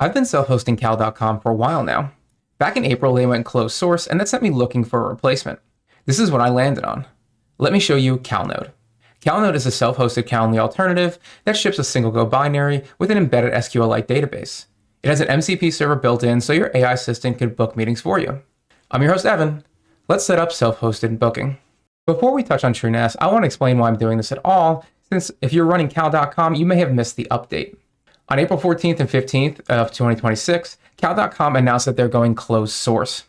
I've been self-hosting Cal.com for a while now. Back in April, they went closed source, and that sent me looking for a replacement. This is what I landed on. Let me show you Calnode. Calnode is a self-hosted Calendly alternative that ships a single Go binary with an embedded SQLite database. It has an MCP server built in so your AI assistant can book meetings for you. I'm your host, Evan. Let's set up self-hosted booking. Before we touch on TrueNAS, I want to explain why I'm doing this at all, since if you're running Cal.com, you may have missed the update. On April 14th and 15th of 2026, Cal.com announced that they're going closed source.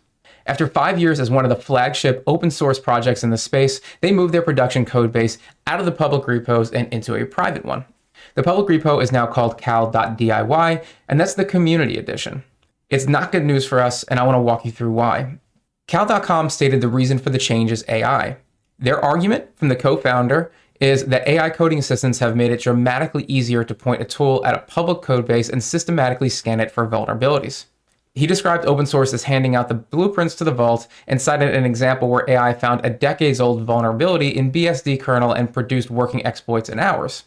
After 5 years as one of the flagship open source projects in the space, they moved their production code base out of the public repos and into a private one. The public repo is now called Cal.diy, and that's the community edition. It's not good news for us, and I want to walk you through why. Cal.com stated the reason for the change is AI. Their argument from the co-founder is that AI coding assistants have made it dramatically easier to point a tool at a public code base and systematically scan it for vulnerabilities. He described open source as handing out the blueprints to the vault and cited an example where AI found a decades-old vulnerability in BSD kernel and produced working exploits in hours.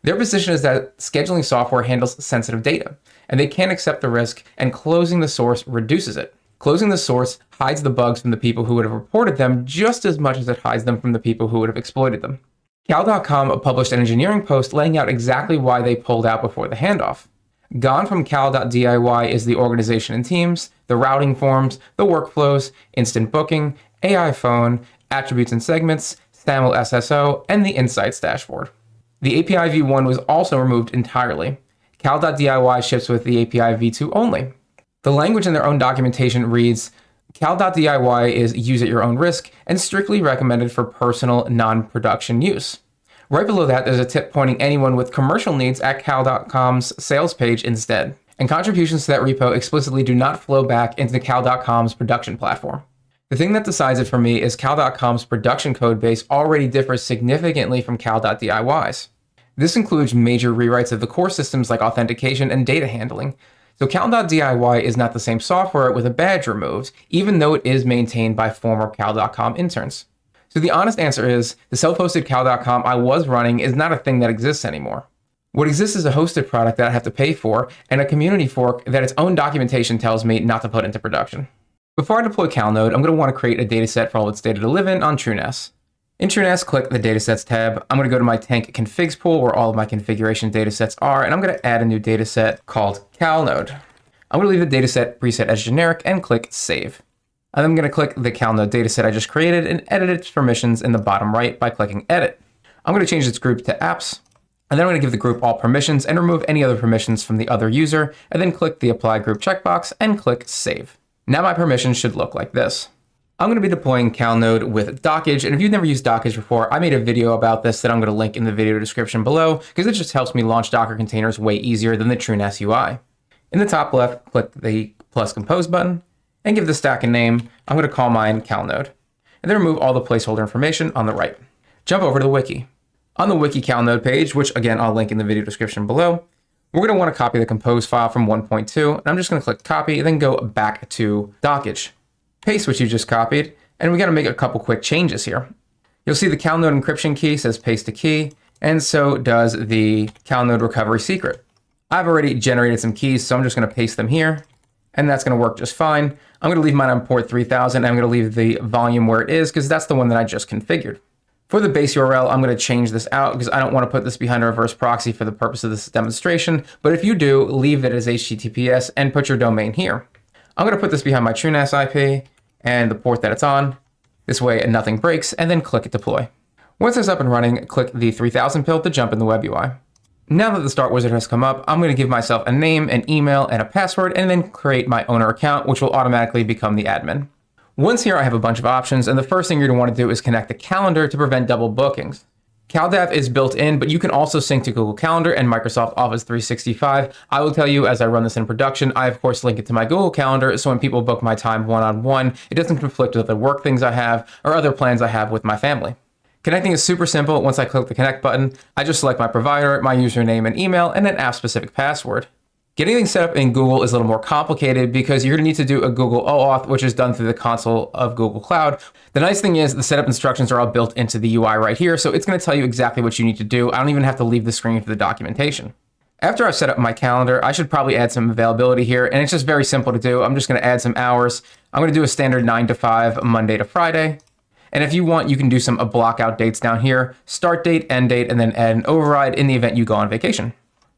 Their position is that scheduling software handles sensitive data, and they can't accept the risk, and closing the source reduces it. Closing the source hides the bugs from the people who would have reported them just as much as it hides them from the people who would have exploited them. Cal.com published an engineering post laying out exactly why they pulled out before the handoff. Gone from Cal.diy is the organization and teams, the routing forms, the workflows, instant booking, AI phone, attributes and segments, SAML SSO, and the insights dashboard. The API v1 was also removed entirely. Cal.diy ships with the API v2 only. The language in their own documentation reads, Cal.diy is use at your own risk and strictly recommended for personal, non-production use. Right below that, there's a tip pointing anyone with commercial needs at Cal.com's sales page instead. And contributions to that repo explicitly do not flow back into Cal.com's production platform. The thing that decides it for me is Cal.com's production code base already differs significantly from Cal.diy's. This includes major rewrites of the core systems like authentication and data handling. So Cal.diy is not the same software with a badge removed, even though it is maintained by former Cal.com interns. So the honest answer is, the self-hosted Cal.com I was running is not a thing that exists anymore. What exists is a hosted product that I have to pay for, and a community fork that its own documentation tells me not to put into production. Before I deploy Calnode, I'm going to want to create a dataset for all its data to live in on TrueNAS. In TrueNAS, click the Datasets tab. I'm going to go to my tank configs pool where all of my configuration datasets are, and I'm going to add a new dataset called Calnode. I'm going to leave the dataset preset as generic and click Save. And I'm going to click the Calnode dataset I just created and edit its permissions in the bottom right by clicking Edit. I'm going to change its group to Apps, and then I'm going to give the group all permissions and remove any other permissions from the other user, and then click the Apply Group checkbox and click Save. Now my permissions should look like this. I'm going to be deploying Calnode with Dockge, and if you've never used Dockge before, I made a video about this that I'm going to link in the video description below, because it just helps me launch Docker containers way easier than the TrueNAS UI. In the top left, click the plus compose button, and give the stack a name. I'm going to call mine Calnode, and then remove all the placeholder information on the right. Jump over to the Wiki. On the Wiki Calnode page, which again I'll link in the video description below, we're going to want to copy the compose file from 1.2, and I'm just going to click copy, and then go back to Dockge. Paste what you just copied, and we got to make a couple quick changes here. You'll see the Calnode encryption key says paste a key, and so does the Calnode recovery secret. I've already generated some keys, so I'm just going to paste them here, and that's going to work just fine. I'm going to leave mine on port 3000, and I'm going to leave the volume where it is, because that's the one that I just configured. For the base URL, I'm going to change this out, because I don't want to put this behind a reverse proxy for the purpose of this demonstration, but if you do, leave it as HTTPS and put your domain here. I'm going to put this behind my TrueNAS IP and the port that it's on. This way nothing breaks, and then click deploy. Once it's up and running, click the 3000 pill to jump in the web UI. Now that the start wizard has come up, I'm going to give myself a name, an email, and a password, and then create my owner account, which will automatically become the admin. Once here, I have a bunch of options, and the first thing you're going to want to do is connect the calendar to prevent double bookings. CalDAV is built in, but you can also sync to Google Calendar and Microsoft Office 365. I will tell you as I run this in production, I of course link it to my Google Calendar, so when people book my time one-on-one, it doesn't conflict with other work things I have or other plans I have with my family. Connecting is super simple. Once I click the connect button, I just select my provider, my username and email, and an app-specific password. Getting things set up in Google is a little more complicated because you're going to need to do a Google OAuth, which is done through the console of Google Cloud. The nice thing is the setup instructions are all built into the UI right here, so it's going to tell you exactly what you need to do. I don't even have to leave the screen for the documentation. After I've set up my calendar, I should probably add some availability here, and it's just very simple to do. I'm just going to add some hours. I'm going to do a standard 9 to 5, Monday to Friday. And if you want, you can do some block out dates down here, start date, end date, and then add an override in the event you go on vacation.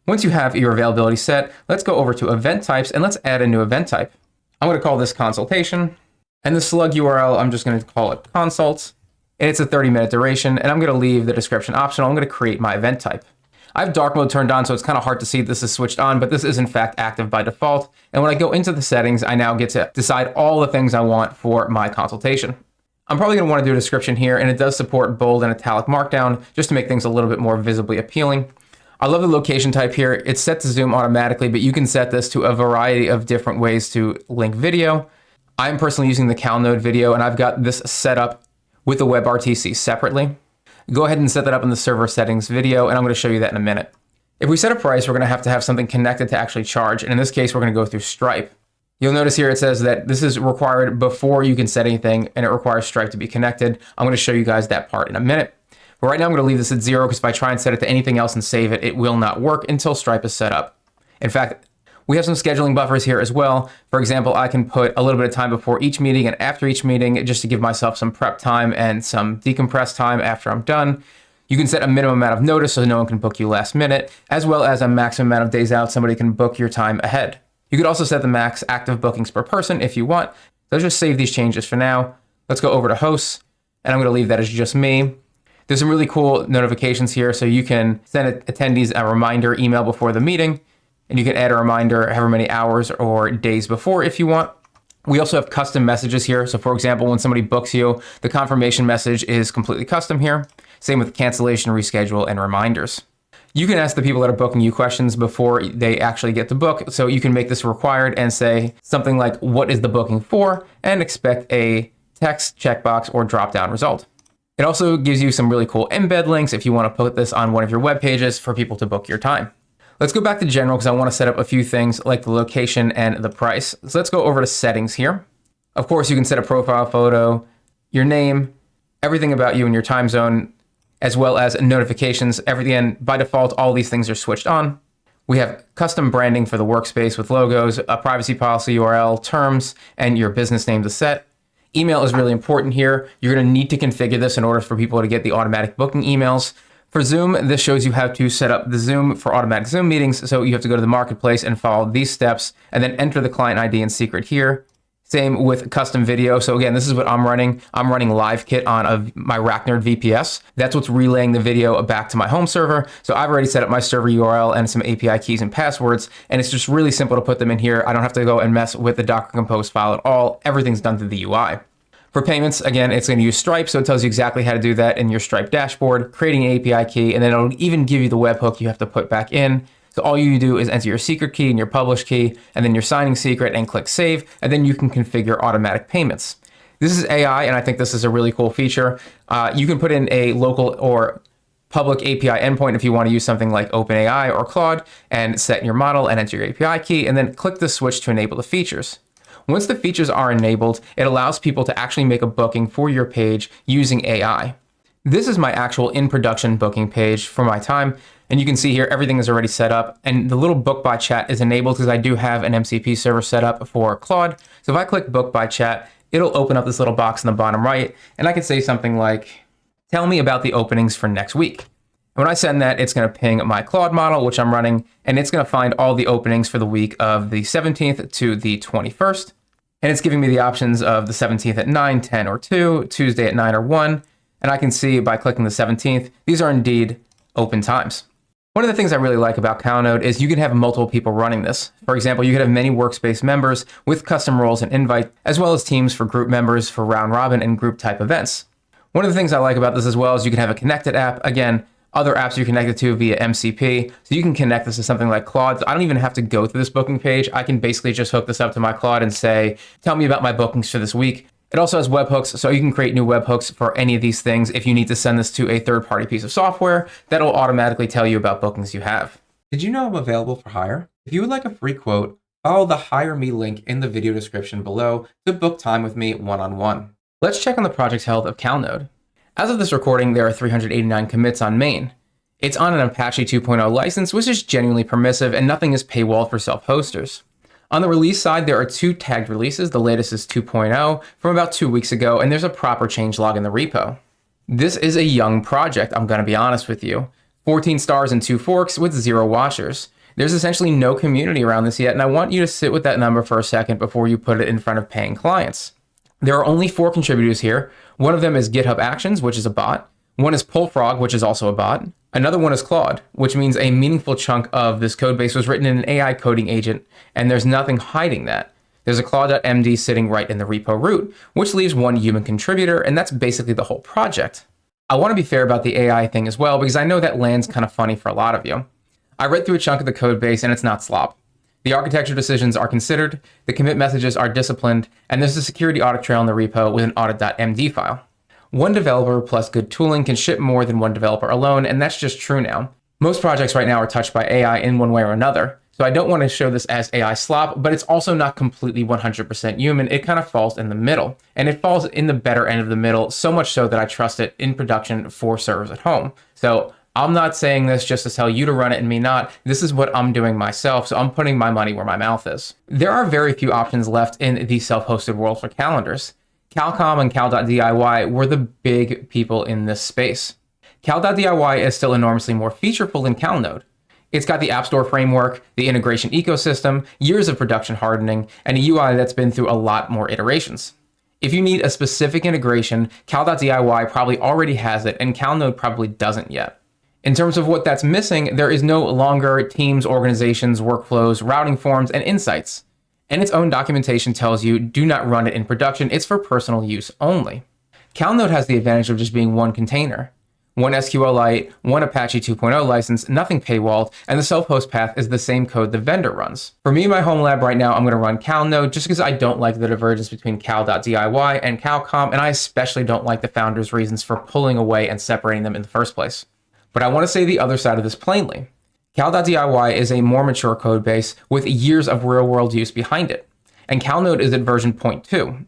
Once you have your availability set, let's go over to event types and let's add a new event type. I'm going to call this consultation, and the slug URL, I'm just going to call it consults, and it's a 30-minute duration, and I'm going to leave the description optional. I'm going to create my event type. I have dark mode turned on, so it's kind of hard to see this is switched on, but this is in fact active by default. And when I go into the settings, I now get to decide all the things I want for my consultation. I'm probably going to want to do a description here, and it does support bold and italic markdown just to make things a little bit more visibly appealing. I love the location type here. It's set to zoom automatically, but you can set this to a variety of different ways to link video. I'm personally using the Calnode video, and I've got this set up with the WebRTC separately. Go ahead and set that up in the server settings video, and I'm going to show you that in a minute. If we set a price, we're going to have something connected to actually charge, and in this case, we're going to go through Stripe. You'll notice here it says that this is required before you can set anything, and it requires Stripe to be connected. I'm going to show you guys that part in a minute. But right now I'm going to leave this at 0 because if I try and set it to anything else and save it, it will not work until Stripe is set up. In fact, we have some scheduling buffers here as well. For example, I can put a little bit of time before each meeting and after each meeting just to give myself some prep time and some decompress time after I'm done. You can set a minimum amount of notice so no one can book you last minute, as well as a maximum amount of days out somebody can book your time ahead. You could also set the max active bookings per person if you want. So just save these changes for now. Let's go over to hosts, and I'm going to leave that as just me. There's some really cool notifications here, so you can send attendees a reminder email before the meeting, and you can add a reminder however many hours or days before if you want. We also have custom messages here. So for example, when somebody books you, the confirmation message is completely custom here. Same with cancellation, reschedule, and reminders. You can ask the people that are booking you questions before they actually get to book. So you can make this required and say something like, what is the booking for? And expect a text, checkbox, or drop-down result. It also gives you some really cool embed links if you want to put this on one of your web pages for people to book your time. Let's go back to general because I want to set up a few things like the location and the price. So let's go over to settings here. Of course, you can set a profile photo, your name, everything about you and your time zone, as well as notifications. Everything, by default, all these things are switched on. We have custom branding for the workspace with logos, a privacy policy URL, terms, and your business name to set. Email is really important here. You're going to need to configure this in order for people to get the automatic booking emails. For Zoom, this shows you how to set up the Zoom for automatic Zoom meetings. So you have to go to the marketplace and follow these steps and then enter the client ID and secret here. Same with custom video. So again, this is what I'm running. I'm running LiveKit on my Racknerd VPS. That's what's relaying the video back to my home server. So I've already set up my server URL and some API keys and passwords. And it's just really simple to put them in here. I don't have to go and mess with the Docker Compose file at all. Everything's done through the UI. For payments, again, it's going to use Stripe, so it tells you exactly how to do that in your Stripe dashboard, creating an API key, and then it'll even give you the webhook you have to put back in. So all you do is enter your secret key and your publish key, and then your signing secret, and click Save, and then you can configure automatic payments. This is AI, and I think this is a really cool feature. You can put in a local or public API endpoint if you want to use something like OpenAI or Claude, and set your model and enter your API key, and then click the switch to enable the features. Once the features are enabled, it allows people to actually make a booking for your page using AI. This is my actual in-production booking page for my time. And you can see here, everything is already set up. And the little book by chat is enabled because I do have an MCP server set up for Claude. So if I click book by chat, it'll open up this little box in the bottom right. And I can say something like, tell me about the openings for next week. When I send that, it's going to ping my Claude model, which I'm running, and it's going to find all the openings for the week of the 17th to the 21st. And it's giving me the options of the 17th at 9, 10, or 2, Tuesday at 9 or 1. And I can see by clicking the 17th, these are indeed open times. One of the things I really like about Calnode is you can have multiple people running this. For example, you could have many workspace members with custom roles and invite, as well as teams for group members for round robin and group type events. One of the things I like about this as well is you can have a connected app. Again, other apps you're connected to via MCP. So you can connect this to something like Claude. So I don't even have to go through this booking page. I can basically just hook this up to my Claude and say, tell me about my bookings for this week. It also has webhooks, so you can create new webhooks for any of these things. If you need to send this to a third-party piece of software, that'll automatically tell you about bookings you have. Did you know I'm available for hire? If you would like a free quote, follow the Hire Me link in the video description below to book time with me one-on-one. Let's check on the project health of Calnode. As of this recording, there are 389 commits on main. It's on an Apache 2.0 license, which is genuinely permissive, and nothing is paywalled for self-hosters. On the release side, there are 2 tagged releases. The latest is 2.0 from about 2 weeks ago, and there's a proper changelog in the repo. This is a young project, I'm going to be honest with you. 14 stars and 2 forks with 0 watchers. There's essentially no community around this yet, and I want you to sit with that number for a second before you put it in front of paying clients. There are only 4 contributors here. One of them is GitHub Actions, which is a bot. One is Pullfrog, which is also a bot. Another one is Claude, which means a meaningful chunk of this code base was written in an AI coding agent, and there's nothing hiding that. There's a Claude.md sitting right in the repo root, which leaves 1 human contributor, and that's basically the whole project. I want to be fair about the AI thing as well, because I know that lands kind of funny for a lot of you. I read through a chunk of the code base, and it's not slop. The architecture decisions are considered, the commit messages are disciplined, and there's a security audit trail in the repo with an audit.md file. 1 developer plus good tooling can ship more than 1 developer alone, and that's just true now. Most projects right now are touched by AI in one way or another, so I don't want to show this as AI slop, but it's also not completely 100% human. It kind of falls in the middle, and it falls in the better end of the middle, so much so that I trust it in production for servers at home. So I'm not saying this just to tell you to run it and me not. This is what I'm doing myself, so I'm putting my money where my mouth is. There are very few options left in the self-hosted world for calendars. Calcom and Cal.diy were the big people in this space. Cal.diy is still enormously more featureful than Calnode. It's got the App Store framework, the integration ecosystem, years of production hardening, and a UI that's been through a lot more iterations. If you need a specific integration, Cal.diy probably already has it, and Calnode probably doesn't yet. In terms of what that's missing, there is no longer teams, organizations, workflows, routing forms, and insights. And its own documentation tells you, do not run it in production, it's for personal use only. Calnode has the advantage of just being 1 container. 1 SQLite, 1 Apache 2.0 license, nothing paywalled, and the self-host path is the same code the vendor runs. For me, my home lab right now, I'm going to run Calnode just because I don't like the divergence between Cal.diy and calcom, and I especially don't like the founders' reasons for pulling away and separating them in the first place. But I want to say the other side of this plainly. Cal.diy is a more mature code base with years of real-world use behind it, and Calnode is at version 0.2.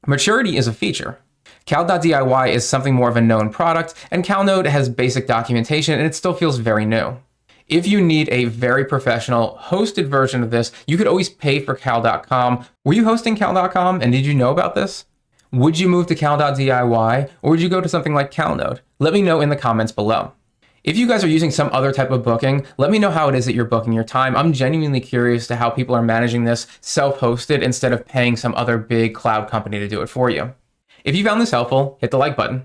Maturity is a feature. Cal.diy is something more of a known product, and Calnode has basic documentation, and it still feels very new. If you need a very professional hosted version of this, you could always pay for cal.com. Were you hosting cal.com, and did you know about this? Would you move to cal.diy, or would you go to something like Calnode? Let me know in the comments below. If you guys are using some other type of booking, let me know how it is that you're booking your time. I'm genuinely curious to how people are managing this self-hosted instead of paying some other big cloud company to do it for you. If you found this helpful, hit the like button.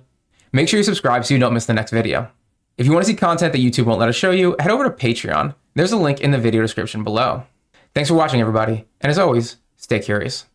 Make sure you subscribe so you don't miss the next video. If you want to see content that YouTube won't let us show you, head over to Patreon. There's a link in the video description below. Thanks for watching, everybody. And as always, stay curious.